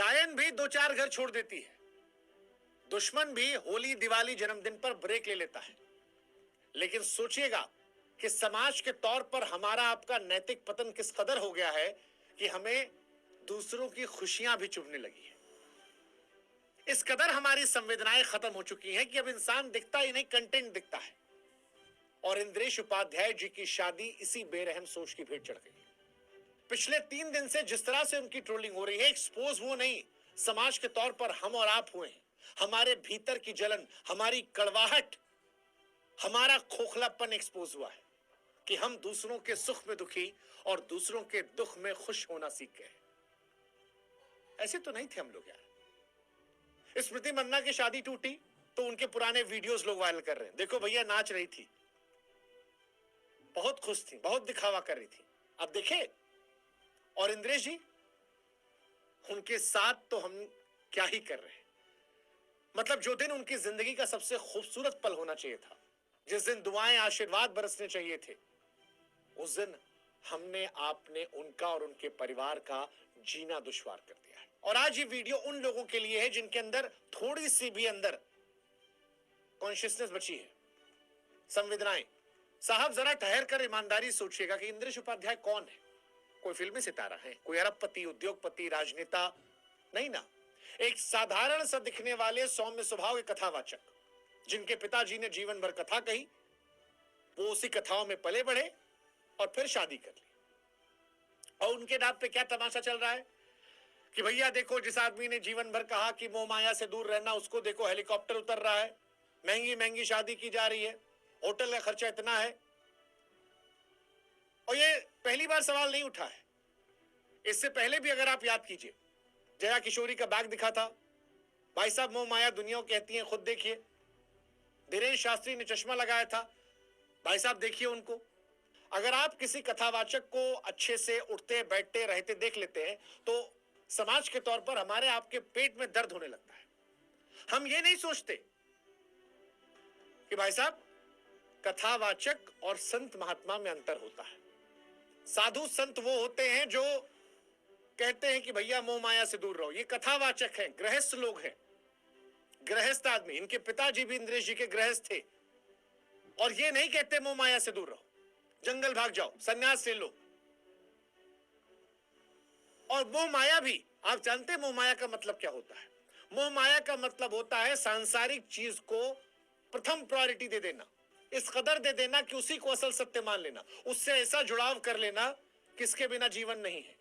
डायन भी दो चार घर छोड़ देती है, दुश्मन भी होली दिवाली जन्मदिन पर ब्रेक ले लेता है। लेकिन सोचिएगा कि समाज के तौर पर हमारा आपका नैतिक पतन किस कदर हो गया है कि हमें दूसरों की खुशियां भी चुभने लगी है। इस कदर हमारी संवेदनाएं खत्म हो चुकी हैं कि अब इंसान दिखता ही नहीं, कंटेंट दिखता है। और इंद्रेश उपाध्याय जी की शादी इसी बेरहम सोच की भेंट चढ़ गई। पिछले 3 दिन से जिस तरह से उनकी ट्रोलिंग हो रही है, एक्सपोज वो नहीं, समाज के तौर पर हम और आप हुए हैं। हमारे भीतर की जलन, हमारी कड़वाहट, हमारा खोखलापन एक्सपोज हुआ है कि हम दूसरों के सुख में दुखी और दूसरों के दुख में खुश होना सीख गए। ऐसे तो नहीं थे हम लोग यार। स्मृति मंदाना की शादी टूटी तो उनके पुराने वीडियोस लोग वायरल कर रहे हैं, देखो भैया नाच रही थी, बहुत खुश थी, बहुत दिखावा कर रही थी। अब देखे, और इंद्रेश जी उनके साथ तो हम क्या ही कर रहे हैं। मतलब जो दिन उनकी जिंदगी का सबसे खूबसूरत पल होना चाहिए था, जिस दिन दुआएं आशीर्वाद बरसने चाहिए थे, उस दिन हमने आपने उनका और उनके परिवार का जीना दुश्वार कर दिया है। और आज ये वीडियो उन लोगों के लिए है जिनके अंदर थोड़ी सी भी अंदर कॉन्शियसनेस बची है, संवेदनाएं। साहब जरा ठहर कर ईमानदारी सोचिएगा कि इंद्रेश उपाध्याय कौन है? कोई फिल्मी सितारा है, कोई अरबपति, उद्योगपति, राजनेता नहीं ना। एक साधारण सा दिखने वाले सौम्य स्वभाव के कथावाचक, जिनके पिताजी ने जीवन भर कथा कही, वो उसी कथाओं में पले बढ़े और फिर शादी कर ली। और उनके नाम पे क्या तमाशा चल रहा है कि भैया देखो, जिस आदमी ने जीवन भर कहा कि मोह माया से दूर रहना, उसको देखो हेलीकॉप्टर उतर रहा है, महंगी महंगी शादी की जा रही है, होटल का खर्चा इतना है। और ये पहली बार सवाल नहीं उठा है, इससे पहले भी अगर आप याद कीजिए, जया किशोरी का बैग दिखा था, भाई साहब मोह माया दुनिया कहती है, खुद देखिए। धीरेन्द्र शास्त्री ने चश्मा लगाया था, भाई साहब देखिए उनको। अगर आप किसी कथावाचक को अच्छे से उठते बैठते रहते देख लेते हैं तो समाज के तौर पर हमारे आपके पेट में दर्द होने लगता है। हम ये नहीं सोचते कि भाई साहब कथावाचक और संत महात्मा में अंतर होता है। साधु संत वो होते हैं जो कहते हैं कि भैया मोह माया से दूर रहो, ये कथावाचक है, गृहस्थ लोग हैं, गृहस्थ आदमी। इनके पिताजी भी इंद्रेश जी के गृहस्थ थे और ये नहीं कहते मोह माया से दूर रहो, जंगल भाग जाओ, सन्यास ले लो। और मोह माया भी आप जानते हैं मोह माया का मतलब क्या होता है? मोह माया का मतलब होता है सांसारिक चीज को प्रथम प्रायोरिटी दे देना, इस कदर दे देना कि उसी को असल सत्य मान लेना, उससे ऐसा जुड़ाव कर लेना किसके बिना जीवन नहीं है।